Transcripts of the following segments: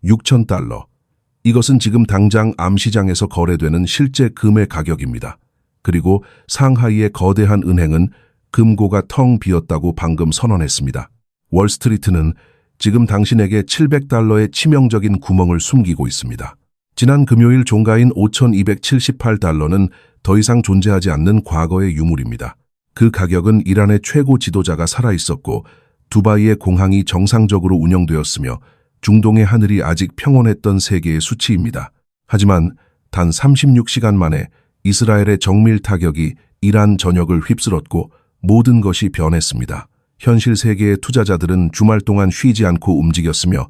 $6,000. 이것은 지금 당장 암시장에서 거래되는 실제 금의 가격입니다. 그리고 상하이의 거대한 은행은 금고가 텅 비었다고 방금 선언했습니다. 월스트리트는 지금 당신에게 $700의 치명적인 구멍을 숨기고 있습니다. 지난 금요일 종가인 $5,278는 더 이상 존재하지 않는 과거의 유물입니다. 그 가격은 이란의 최고 지도자가 살아있었고 두바이의 공항이 정상적으로 운영되었으며 중동의 하늘이 아직 평온했던 세계의 수치입니다. 하지만 단 36시간 만에 이스라엘의 정밀 타격이 이란 전역을 휩쓸었고 모든 것이 변했습니다. 현실 세계의 투자자들은 주말 동안 쉬지 않고 움직였으며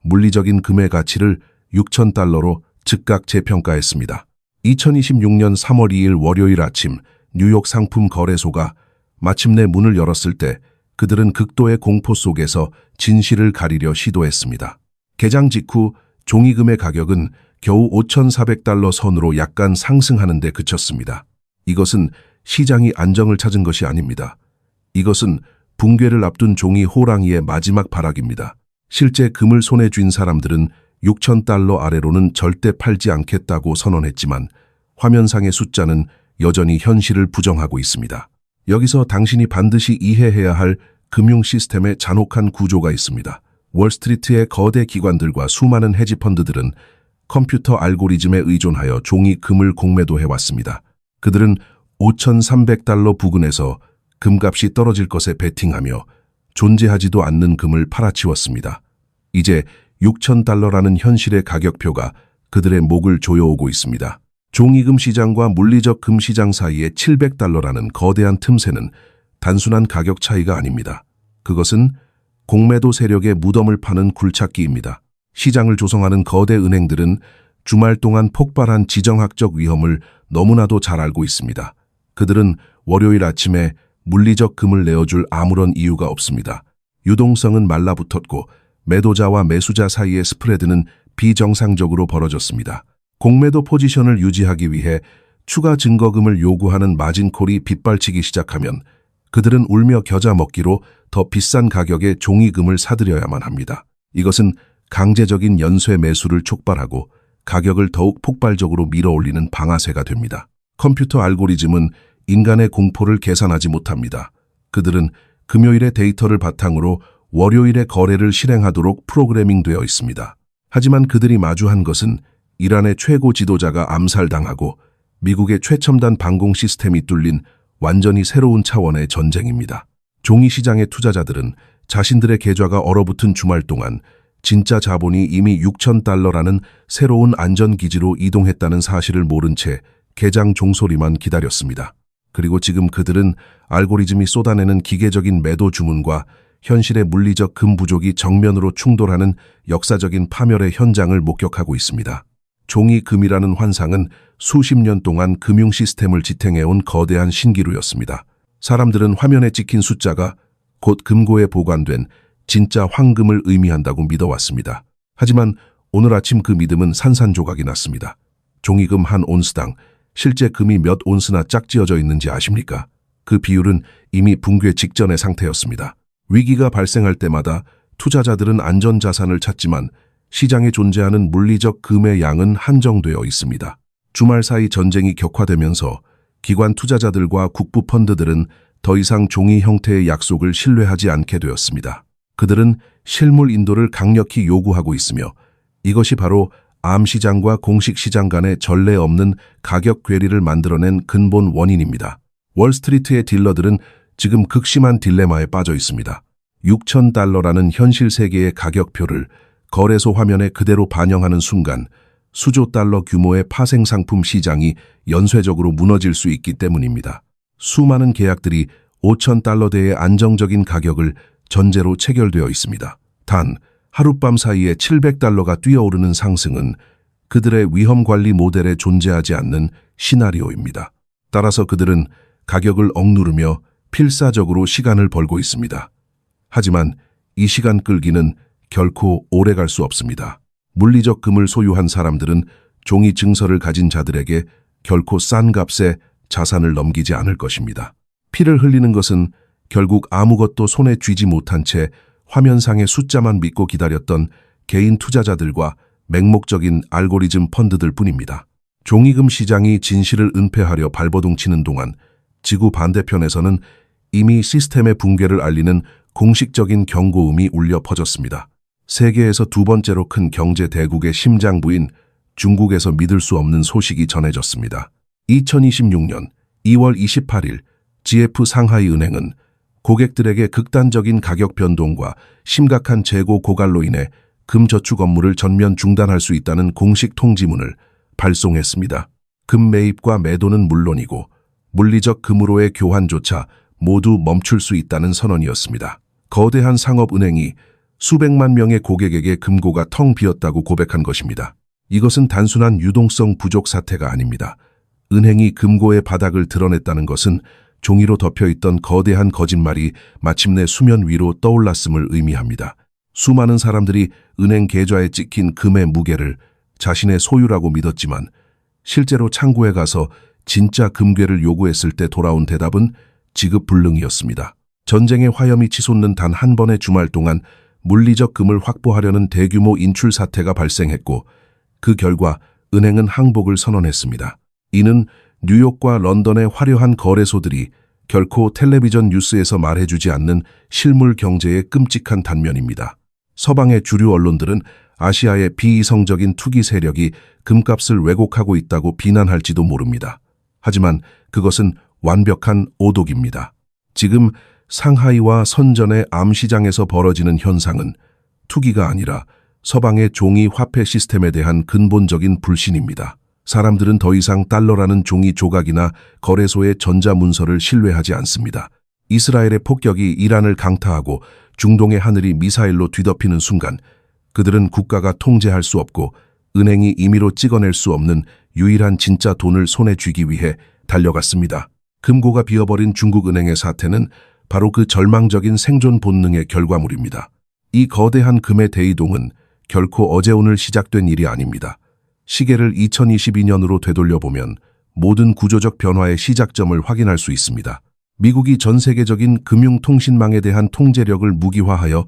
물리적인 금의 가치를 $6,000로 즉각 재평가했습니다. 2026년 3월 2일 월요일 아침 뉴욕 상품 거래소가 마침내 문을 열었을 때 그들은 극도의 공포 속에서 진실을 가리려 시도했습니다. 개장 직후 종이금의 가격은 겨우 $5,400 선으로 약간 상승하는 데 그쳤습니다. 이것은 시장이 안정을 찾은 것이 아닙니다. 이것은 붕괴를 앞둔 종이 호랑이의 마지막 발악입니다. 실제 금을 손에 쥔 사람들은 $6,000 아래로는 절대 팔지 않겠다고 선언했지만 화면상의 숫자는 여전히 현실을 부정하고 있습니다. 여기서 당신이 반드시 이해해야 할 금융 시스템의 잔혹한 구조가 있습니다. 월스트리트의 거대 기관들과 수많은 헤지펀드들은 컴퓨터 알고리즘에 의존하여 종이 금을 공매도해왔습니다. 그들은 $5,300 부근에서 금값이 떨어질 것에 베팅하며 존재하지도 않는 금을 팔아치웠습니다. 이제 $6,000라는 현실의 가격표가 그들의 목을 조여오고 있습니다. 종이금 시장과 물리적 금 시장 사이의 $700라는 거대한 틈새는 단순한 가격 차이가 아닙니다. 그것은 공매도 세력의 무덤을 파는 굴착기입니다. 시장을 조성하는 거대 은행들은 주말 동안 폭발한 지정학적 위험을 너무나도 잘 알고 있습니다. 그들은 월요일 아침에 물리적 금을 내어줄 아무런 이유가 없습니다. 유동성은 말라붙었고 매도자와 매수자 사이의 스프레드는 비정상적으로 벌어졌습니다. 공매도 포지션을 유지하기 위해 추가 증거금을 요구하는 마진콜이 빗발치기 시작하면 그들은 울며 겨자 먹기로 더 비싼 가격의 종이금을 사들여야만 합니다. 이것은 강제적인 연쇄 매수를 촉발하고 가격을 더욱 폭발적으로 밀어올리는 방아쇠가 됩니다. 컴퓨터 알고리즘은 인간의 공포를 계산하지 못합니다. 그들은 금요일의 데이터를 바탕으로 월요일의 거래를 실행하도록 프로그래밍되어 있습니다. 하지만 그들이 마주한 것은 이란의 최고 지도자가 암살당하고 미국의 최첨단 방공 시스템이 뚫린 완전히 새로운 차원의 전쟁입니다. 종이 시장의 투자자들은 자신들의 계좌가 얼어붙은 주말 동안 진짜 자본이 이미 $6,000라는 새로운 안전기지로 이동했다는 사실을 모른 채 개장 종소리만 기다렸습니다. 그리고 지금 그들은 알고리즘이 쏟아내는 기계적인 매도 주문과 현실의 물리적 금 부족이 정면으로 충돌하는 역사적인 파멸의 현장을 목격하고 있습니다. 종이 금이라는 환상은 수십 년 동안 금융 시스템을 지탱해온 거대한 신기루였습니다. 사람들은 화면에 찍힌 숫자가 곧 금고에 보관된 진짜 황금을 의미한다고 믿어왔습니다. 하지만 오늘 아침 그 믿음은 산산조각이 났습니다. 종이금 한 온스당 실제 금이 몇 온스나 짝지어져 있는지 아십니까? 그 비율은 이미 붕괴 직전의 상태였습니다. 위기가 발생할 때마다 투자자들은 안전자산을 찾지만 시장에 존재하는 물리적 금의 양은 한정되어 있습니다. 주말 사이 전쟁이 격화되면서 기관 투자자들과 국부 펀드들은 더 이상 종이 형태의 약속을 신뢰하지 않게 되었습니다. 그들은 실물 인도를 강력히 요구하고 있으며 이것이 바로 암시장과 공식시장 간의 전례 없는 가격 괴리를 만들어낸 근본 원인입니다. 월스트리트의 딜러들은 지금 극심한 딜레마에 빠져 있습니다. $6,000라는 현실 세계의 가격표를 거래소 화면에 그대로 반영하는 순간 수조 달러 규모의 파생상품 시장이 연쇄적으로 무너질 수 있기 때문입니다. 수많은 계약들이 $5,000대의 안정적인 가격을 전제로 체결되어 있습니다. 단 하룻밤 사이에 $700가 뛰어오르는 상승은 그들의 위험관리 모델에 존재하지 않는 시나리오입니다. 따라서 그들은 가격을 억누르며 필사적으로 시간을 벌고 있습니다. 하지만 이 시간 끌기는 결코 오래 갈 수 없습니다. 물리적 금을 소유한 사람들은 종이 증서를 가진 자들에게 결코 싼 값에 자산을 넘기지 않을 것입니다. 피를 흘리는 것은 결국 아무것도 손에 쥐지 못한 채 화면상의 숫자만 믿고 기다렸던 개인 투자자들과 맹목적인 알고리즘 펀드들 뿐입니다. 종이금 시장이 진실을 은폐하려 발버둥치는 동안 지구 반대편에서는 이미 시스템의 붕괴를 알리는 공식적인 경고음이 울려 퍼졌습니다. 세계에서 두 번째로 큰 경제 대국의 심장부인 중국에서 믿을 수 없는 소식이 전해졌습니다. 2026년 2월 28일 GF 상하이 은행은 고객들에게 극단적인 가격 변동과 심각한 재고 고갈로 인해 금 저축 업무를 전면 중단할 수 있다는 공식 통지문을 발송했습니다. 금 매입과 매도는 물론이고 물리적 금으로의 교환조차 모두 멈출 수 있다는 선언이었습니다. 거대한 상업은행이 수백만 명의 고객에게 금고가 텅 비었다고 고백한 것입니다. 이것은 단순한 유동성 부족 사태가 아닙니다. 은행이 금고의 바닥을 드러냈다는 것은 종이로 덮여있던 거대한 거짓말이 마침내 수면 위로 떠올랐음을 의미합니다. 수많은 사람들이 은행 계좌에 찍힌 금의 무게를 자신의 소유라고 믿었지만 실제로 창고에 가서 진짜 금괴를 요구했을 때 돌아온 대답은 지급불능이었습니다. 전쟁의 화염이 치솟는 단 한 번의 주말 동안 물리적 금을 확보하려는 대규모 인출 사태가 발생했고 그 결과 은행은 항복을 선언했습니다. 이는 뉴욕과 런던의 화려한 거래소들이 결코 텔레비전 뉴스에서 말해주지 않는 실물 경제의 끔찍한 단면입니다. 서방의 주류 언론들은 아시아의 비이성적인 투기 세력이 금값을 왜곡하고 있다고 비난할지도 모릅니다. 하지만 그것은 완벽한 오독입니다. 지금 상하이와 선전의 암시장에서 벌어지는 현상은 투기가 아니라 서방의 종이 화폐 시스템에 대한 근본적인 불신입니다. 사람들은 더 이상 달러라는 종이 조각이나 거래소의 전자문서를 신뢰하지 않습니다. 이스라엘의 폭격이 이란을 강타하고 중동의 하늘이 미사일로 뒤덮이는 순간 그들은 국가가 통제할 수 없고 은행이 임의로 찍어낼 수 없는 유일한 진짜 돈을 손에 쥐기 위해 달려갔습니다. 금고가 비어버린 중국은행의 사태는 바로 그 절망적인 생존 본능의 결과물입니다. 이 거대한 금의 대이동은 결코 어제 오늘 시작된 일이 아닙니다. 시계를 2022년으로 되돌려보면 모든 구조적 변화의 시작점을 확인할 수 있습니다. 미국이 전 세계적인 금융통신망에 대한 통제력을 무기화하여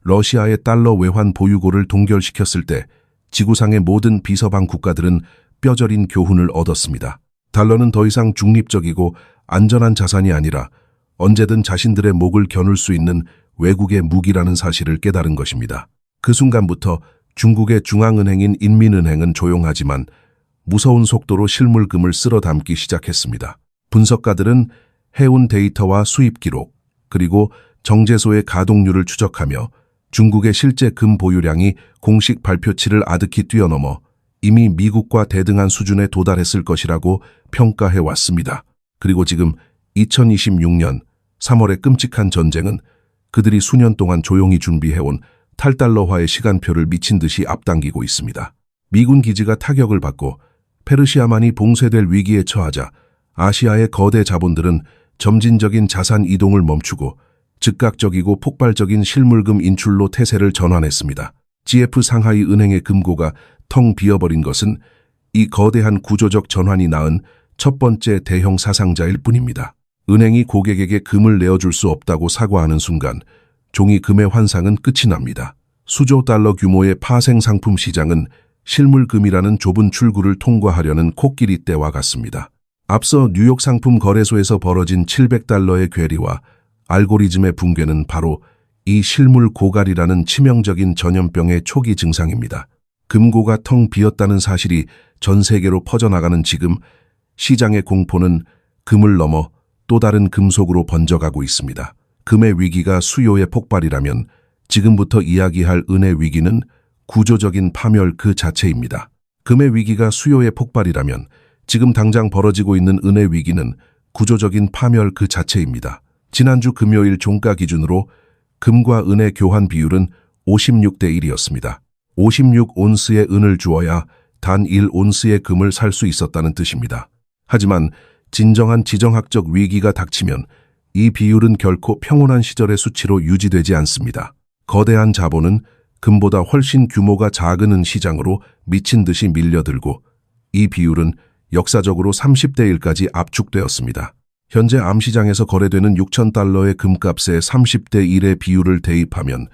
러시아의 달러 외환 보유고를 동결시켰을 때 지구상의 모든 비서방 국가들은 뼈저린 교훈을 얻었습니다. 달러는 더 이상 중립적이고 안전한 자산이 아니라 언제든 자신들의 목을 겨눌 수 있는 외국의 무기라는 사실을 깨달은 것입니다. 그 순간부터 중국의 중앙은행인 인민은행은 조용하지만 무서운 속도로 실물금을 쓸어 담기 시작했습니다. 분석가들은 해운 데이터와 수입 기록, 그리고 정제소의 가동률을 추적하며 중국의 실제 금 보유량이 공식 발표치를 아득히 뛰어넘어 이미 미국과 대등한 수준에 도달했을 것이라고 평가해 왔습니다. 그리고 지금 2026년 3월의 끔찍한 전쟁은 그들이 수년 동안 조용히 준비해온 탈달러화의 시간표를 미친 듯이 앞당기고 있습니다. 미군 기지가 타격을 받고 페르시아만이 봉쇄될 위기에 처하자 아시아의 거대 자본들은 점진적인 자산 이동을 멈추고 즉각적이고 폭발적인 실물금 인출로 태세를 전환했습니다. GF 상하이 은행의 금고가 텅 비어버린 것은 이 거대한 구조적 전환이 낳은 첫 번째 대형 사상자일 뿐입니다. 은행이 고객에게 금을 내어줄 수 없다고 사과하는 순간 종이 금의 환상은 끝이 납니다. 수조 달러 규모의 파생 상품 시장은 실물금이라는 좁은 출구를 통과하려는 코끼리 떼와 같습니다. 앞서 뉴욕 상품 거래소에서 벌어진 700달러의 괴리와 알고리즘의 붕괴는 바로 이 실물 고갈이라는 치명적인 전염병의 초기 증상입니다. 금고가 텅 비었다는 사실이 전 세계로 퍼져나가는 지금 시장의 공포는 금을 넘어 또 다른 금속으로 번져가고 있습니다. 금의 위기가 수요의 폭발이라면 지금부터 이야기할 은의 위기는 구조적인 파멸 그 자체입니다. 금의 위기가 수요의 폭발이라면 지금 당장 벌어지고 있는 은의 위기는 구조적인 파멸 그 자체입니다. 지난주 금요일 종가 기준으로 금과 은의 교환 비율은 56대 1이었습니다. 56온스의 은을 주어야 단 1온스의 금을 살 수 있었다는 뜻입니다. 하지만 진정한 지정학적 위기가 닥치면 이 비율은 결코 평온한 시절의 수치로 유지되지 않습니다. 거대한 자본은 금보다 훨씬 규모가 작은 은 시장으로 미친 듯이 밀려들고 이 비율은 역사적으로 30대 1까지 압축되었습니다. 현재 암시장에서 거래되는 6,000달러의 금값의 30대 1의 비율을 대입하면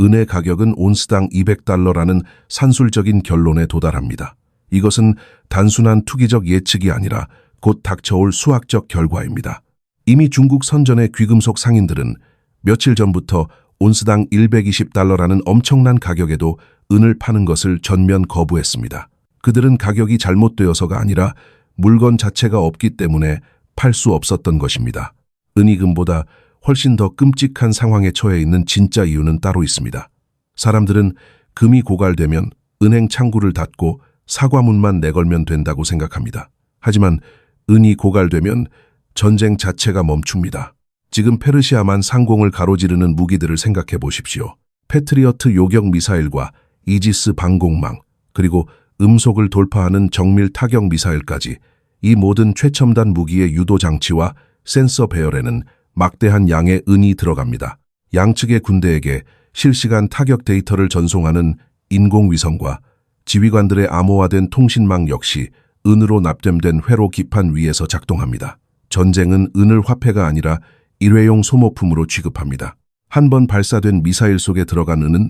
은의 가격은 온스당 200달러라는 산술적인 결론에 도달합니다. 이것은 단순한 투기적 예측이 아니라 곧 닥쳐올 수학적 결과입니다. 이미 중국 선전의 귀금속 상인들은 며칠 전부터 온스당 120달러라는 엄청난 가격에도 은을 파는 것을 전면 거부했습니다. 그들은 가격이 잘못되어서가 아니라 물건 자체가 없기 때문에 팔 수 없었던 것입니다. 은이 금보다 훨씬 더 끔찍한 상황에 처해 있는 진짜 이유는 따로 있습니다. 사람들은 금이 고갈되면 은행 창구를 닫고 사과문만 내걸면 된다고 생각합니다. 하지만 은이 고갈되면 전쟁 자체가 멈춥니다. 지금 페르시아만 상공을 가로지르는 무기들을 생각해 보십시오. 패트리어트 요격 미사일과 이지스 방공망, 그리고 음속을 돌파하는 정밀 타격 미사일까지 이 모든 최첨단 무기의 유도 장치와 센서 배열에는 막대한 양의 은이 들어갑니다. 양측의 군대에게 실시간 타격 데이터를 전송하는 인공위성과 지휘관들의 암호화된 통신망 역시 은으로 납땜된 회로 기판 위에서 작동합니다. 전쟁은 은을 화폐가 아니라 일회용 소모품으로 취급합니다. 한 번 발사된 미사일 속에 들어간 은은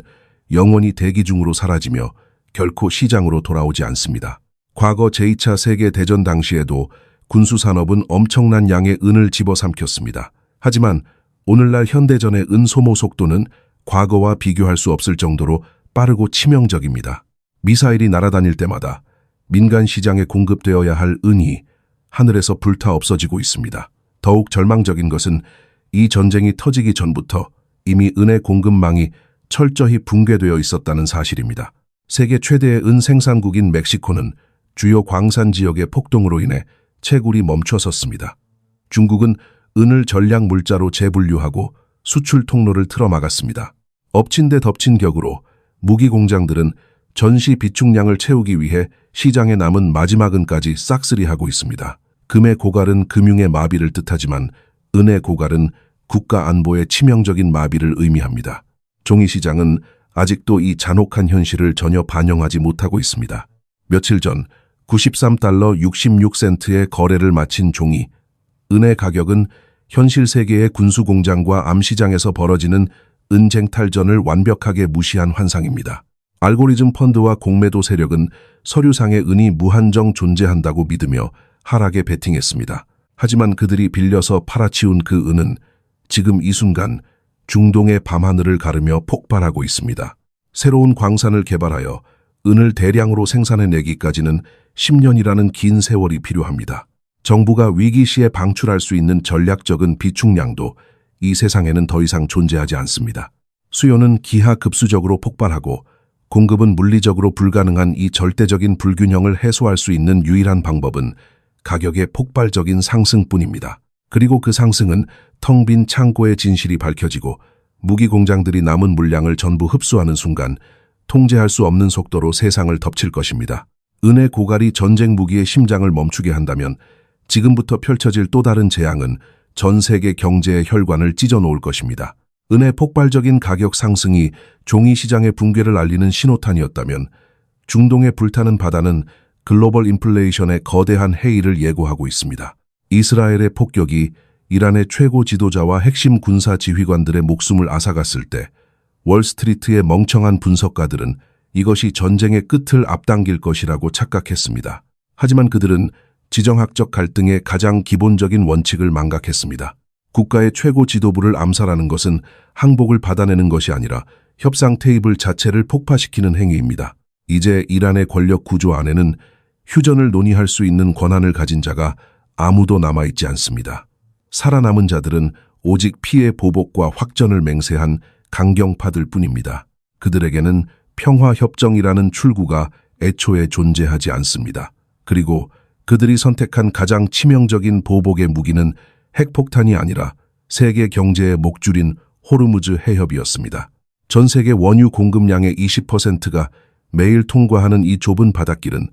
영원히 대기 중으로 사라지며 결코 시장으로 돌아오지 않습니다. 과거 제2차 세계대전 당시에도 군수산업은 엄청난 양의 은을 집어삼켰습니다. 하지만 오늘날 현대전의 은 소모 속도는 과거와 비교할 수 없을 정도로 빠르고 치명적입니다. 미사일이 날아다닐 때마다 민간 시장에 공급되어야 할 은이 하늘에서 불타 없어지고 있습니다. 더욱 절망적인 것은 이 전쟁이 터지기 전부터 이미 은의 공급망이 철저히 붕괴되어 있었다는 사실입니다. 세계 최대의 은 생산국인 멕시코는 주요 광산 지역의 폭동으로 인해 채굴이 멈춰섰습니다. 중국은 은을 전략 물자로 재분류하고 수출 통로를 틀어막았습니다. 엎친 데 덮친 격으로 무기 공장들은 전시 비축량을 채우기 위해 시장에 남은 마지막 은까지 싹쓸이하고 있습니다. 금의 고갈은 금융의 마비를 뜻하지만 은의 고갈은 국가 안보의 치명적인 마비를 의미합니다. 종이시장은 아직도 이 잔혹한 현실을 전혀 반영하지 못하고 있습니다. 며칠 전 93달러 66센트의 거래를 마친 종이, 은의 가격은 현실 세계의 군수공장과 암시장에서 벌어지는 은쟁탈전을 완벽하게 무시한 환상입니다. 알고리즘 펀드와 공매도 세력은 서류상의 은이 무한정 존재한다고 믿으며 하락에 베팅했습니다. 하지만 그들이 빌려서 팔아치운 그 은은 지금 이 순간 중동의 밤하늘을 가르며 폭발하고 있습니다. 새로운 광산을 개발하여 은을 대량으로 생산해내기까지는 10년이라는 긴 세월이 필요합니다. 정부가 위기 시에 방출할 수 있는 전략적인 비축량도 이 세상에는 더 이상 존재하지 않습니다. 수요는 기하급수적으로 폭발하고 공급은 물리적으로 불가능한 이 절대적인 불균형을 해소할 수 있는 유일한 방법은 가격의 폭발적인 상승뿐입니다. 그리고 그 상승은 텅 빈 창고의 진실이 밝혀지고 무기 공장들이 남은 물량을 전부 흡수하는 순간 통제할 수 없는 속도로 세상을 덮칠 것입니다. 은의 고갈이 전쟁 무기의 심장을 멈추게 한다면 지금부터 펼쳐질 또 다른 재앙은 전 세계 경제의 혈관을 찢어놓을 것입니다. 은의 폭발적인 가격 상승이 종이 시장의 붕괴를 알리는 신호탄이었다면 중동의 불타는 바다는 글로벌 인플레이션의 거대한 해일을 예고하고 있습니다. 이스라엘의 폭격이 이란의 최고 지도자와 핵심 군사 지휘관들의 목숨을 앗아갔을 때 월스트리트의 멍청한 분석가들은 이것이 전쟁의 끝을 앞당길 것이라고 착각했습니다. 하지만 그들은 지정학적 갈등의 가장 기본적인 원칙을 망각했습니다. 국가의 최고 지도부를 암살하는 것은 항복을 받아내는 것이 아니라 협상 테이블 자체를 폭파시키는 행위입니다. 이제 이란의 권력 구조 안에는 휴전을 논의할 수 있는 권한을 가진 자가 아무도 남아있지 않습니다. 살아남은 자들은 오직 피해 보복과 확전을 맹세한 강경파들 뿐입니다. 그들에게는 평화협정이라는 출구가 애초에 존재하지 않습니다. 그리고 그들이 선택한 가장 치명적인 보복의 무기는 핵폭탄이 아니라 세계 경제의 목줄인 호르무즈 해협이었습니다. 전 세계 원유 공급량의 20%가 매일 통과하는 이 좁은 바닷길은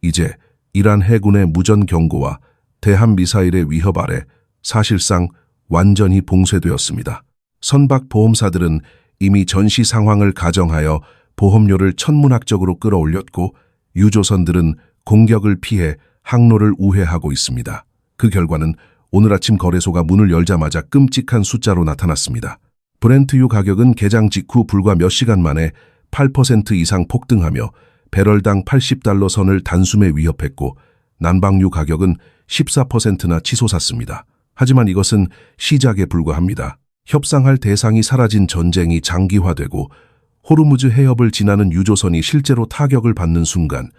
이제 이란 해군의 무전 경고와 대함 미사일의 위협 아래 사실상 완전히 봉쇄되었습니다. 선박 보험사들은 이미 전시 상황을 가정하여 보험료를 천문학적으로 끌어올렸고 유조선들은 공격을 피해 항로를 우회하고 있습니다. 그 결과는 오늘 아침 거래소가 문을 열자마자 끔찍한 숫자로 나타났습니다. 브렌트유 가격은 개장 직후 불과 몇 시간 만에 8% 이상 폭등하며 배럴당 $80 선을 단숨에 위협했고 난방유 가격은 14%나 치솟았습니다. 하지만 이것은 시작에 불과합니다. 협상할 대상이 사라진 전쟁이 장기화되고 호르무즈 해협을 지나는 유조선이 실제로 타격을 받는 순간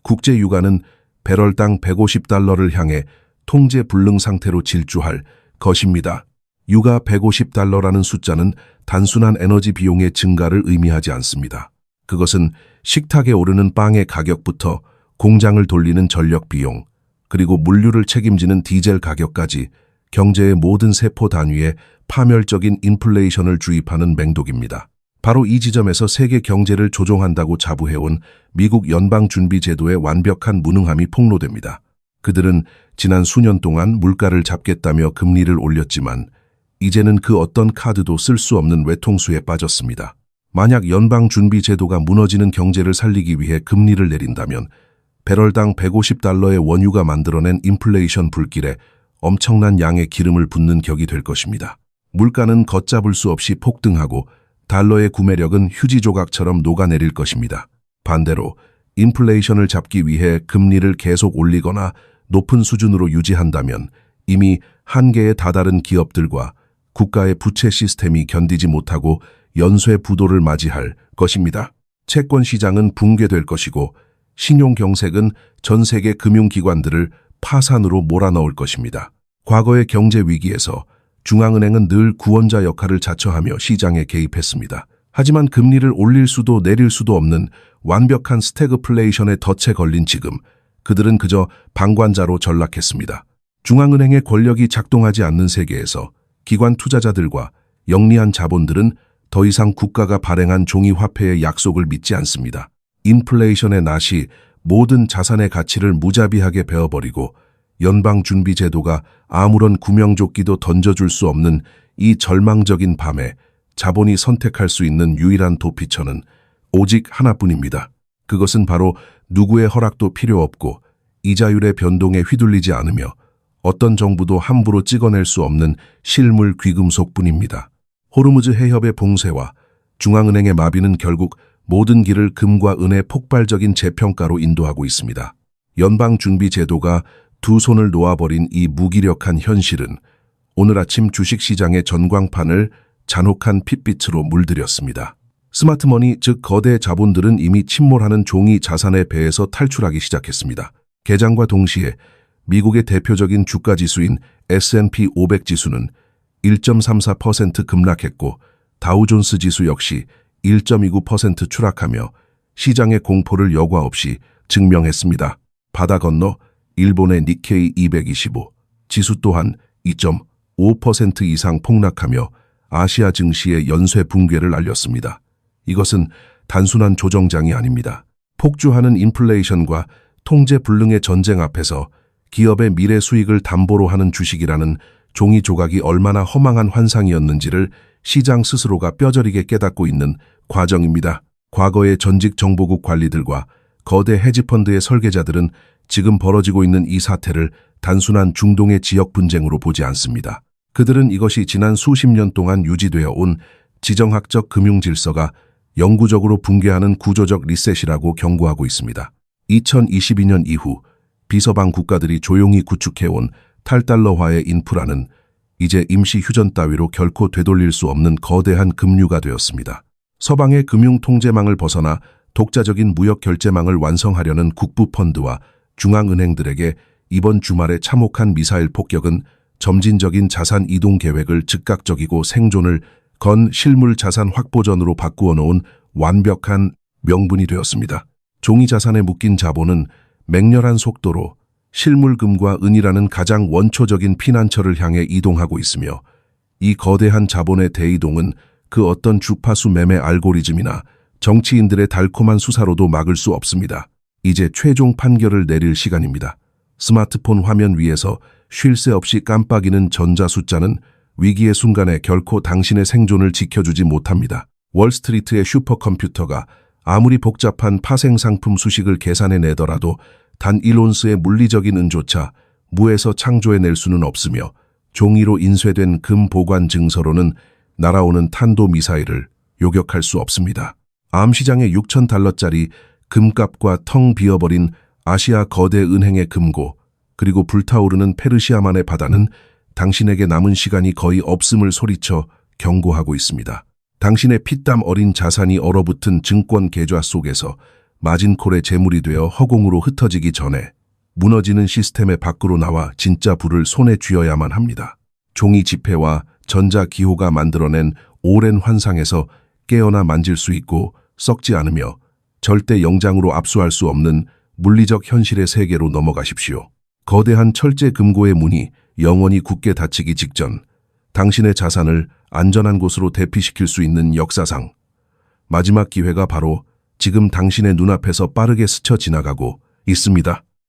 국제 유가는 배럴당 $150를 향해 통제 불능 상태로 질주할 것입니다. 유가 $150라는 숫자는 단순한 에너지 비용의 증가를 의미하지 않습니다. 그것은 식탁에 오르는 빵의 가격부터 공장을 돌리는 전력 비용, 그리고 물류를 책임지는 디젤 가격까지 경제의 모든 세포 단위에 파멸적인 인플레이션을 주입하는 맹독입니다. 바로 이 지점에서 세계 경제를 조종한다고 자부해온 미국 연방준비제도의 완벽한 무능함이 폭로됩니다. 그들은 지난 수년 동안 물가를 잡겠다며 금리를 올렸지만 이제는 그 어떤 카드도 쓸 수 없는 외통수에 빠졌습니다. 만약 연방준비제도가 무너지는 경제를 살리기 위해 금리를 내린다면 배럴당 $150의 원유가 만들어낸 인플레이션 불길에 엄청난 양의 기름을 붓는 격이 될 것입니다. 물가는 걷잡을 수 없이 폭등하고 달러의 구매력은 휴지 조각처럼 녹아내릴 것입니다. 반대로 인플레이션을 잡기 위해 금리를 계속 올리거나 높은 수준으로 유지한다면 이미 한계에 다다른 기업들과 국가의 부채 시스템이 견디지 못하고 연쇄 부도를 맞이할 것입니다. 채권 시장은 붕괴될 것이고 신용경색은 전 세계 금융기관들을 파산으로 몰아넣을 것입니다. 과거의 경제 위기에서 중앙은행은 늘 구원자 역할을 자처하며 시장에 개입했습니다. 하지만 금리를 올릴 수도 내릴 수도 없는 완벽한 스태그플레이션에 덫에 걸린 지금 그들은 그저 방관자로 전락했습니다. 중앙은행의 권력이 작동하지 않는 세계에서 기관 투자자들과 영리한 자본들은 더 이상 국가가 발행한 종이 화폐의 약속을 믿지 않습니다. 인플레이션의 낫이 모든 자산의 가치를 무자비하게 베어버리고 연방준비제도가 아무런 구명조끼도 던져줄 수 없는 이 절망적인 밤에 자본이 선택할 수 있는 유일한 도피처는 오직 하나뿐입니다. 그것은 바로 누구의 허락도 필요 없고 이자율의 변동에 휘둘리지 않으며 어떤 정부도 함부로 찍어낼 수 없는 실물 귀금속뿐입니다. 호르무즈 해협의 봉쇄와 중앙은행의 마비는 결국 모든 길을 금과 은의 폭발적인 재평가로 인도하고 있습니다. 연방준비제도가 두 손을 놓아버린 이 무기력한 현실은 오늘 아침 주식시장의 전광판을 잔혹한 핏빛으로 물들였습니다. 스마트머니, 즉 거대 자본들은 이미 침몰하는 종이 자산의 배에서 탈출하기 시작했습니다. 개장과 동시에 미국의 대표적인 주가지수인 S&P 500 지수는 1.34% 급락했고 다우존스 지수 역시 1.29% 추락하며 시장의 공포를 여과 없이 증명했습니다. 바다 건너 일본의 니케이 225 지수 또한 2.5% 이상 폭락하며 아시아 증시의 연쇄 붕괴를 알렸습니다. 이것은 단순한 조정장이 아닙니다. 폭주하는 인플레이션과 통제 불능의 전쟁 앞에서 기업의 미래 수익을 담보로 하는 주식이라는 종이 조각이 얼마나 허망한 환상이었는지를 시장 스스로가 뼈저리게 깨닫고 있는 과정입니다. 과거의 전직 정보국 관리들과 거대 헤지펀드의 설계자들은 지금 벌어지고 있는 이 사태를 단순한 중동의 지역 분쟁으로 보지 않습니다. 그들은 이것이 지난 수십 년 동안 유지되어 온 지정학적 금융 질서가 영구적으로 붕괴하는 구조적 리셋이라고 경고하고 있습니다. 2022년 이후 비서방 국가들이 조용히 구축해온 탈달러화의 인프라는 이제 임시 휴전 따위로 결코 되돌릴 수 없는 거대한 급류가 되었습니다. 서방의 금융 통제망을 벗어나 독자적인 무역 결제망을 완성하려는 국부펀드와 중앙은행들에게 이번 주말의 참혹한 미사일 폭격은 점진적인 자산 이동 계획을 즉각적이고 생존을 건 실물 자산 확보전으로 바꾸어 놓은 완벽한 명분이 되었습니다. 종이 자산에 묶인 자본은 맹렬한 속도로 실물금과 은이라는 가장 원초적인 피난처를 향해 이동하고 있으며 이 거대한 자본의 대이동은 그 어떤 주파수 매매 알고리즘이나 정치인들의 달콤한 수사로도 막을 수 없습니다. 이제 최종 판결을 내릴 시간입니다. 스마트폰 화면 위에서 쉴 새 없이 깜빡이는 전자 숫자는 위기의 순간에 결코 당신의 생존을 지켜주지 못합니다. 월스트리트의 슈퍼컴퓨터가 아무리 복잡한 파생상품 수식을 계산해내더라도 단 1온스의 물리적인 은조차 무에서 창조해낼 수는 없으며 종이로 인쇄된 금 보관 증서로는 날아오는 탄도미사일을 요격할 수 없습니다. 암시장의 6,000달러짜리 금값과 텅 비어버린 아시아 거대 은행의 금고, 그리고 불타오르는 페르시아만의 바다는 당신에게 남은 시간이 거의 없음을 소리쳐 경고하고 있습니다. 당신의 피땀 어린 자산이 얼어붙은 증권 계좌 속에서 마진콜의 재물이 되어 허공으로 흩어지기 전에 무너지는 시스템의 밖으로 나와 진짜 불을 손에 쥐어야만 합니다. 종이 지폐와 전자기호가 만들어낸 오랜 환상에서 깨어나 만질 수 있고 썩지 않으며 절대 영장으로 압수할 수 없는 물리적 현실의 세계로 넘어가십시오. 거대한 철제 금고의 문이 영원히 굳게 닫히기 직전 당신의 자산을 안전한 곳으로 대피시킬 수 있는 역사상 마지막 기회가 바로 지금 당신의 눈앞에서 빠르게 스쳐 지나가고 있습니다.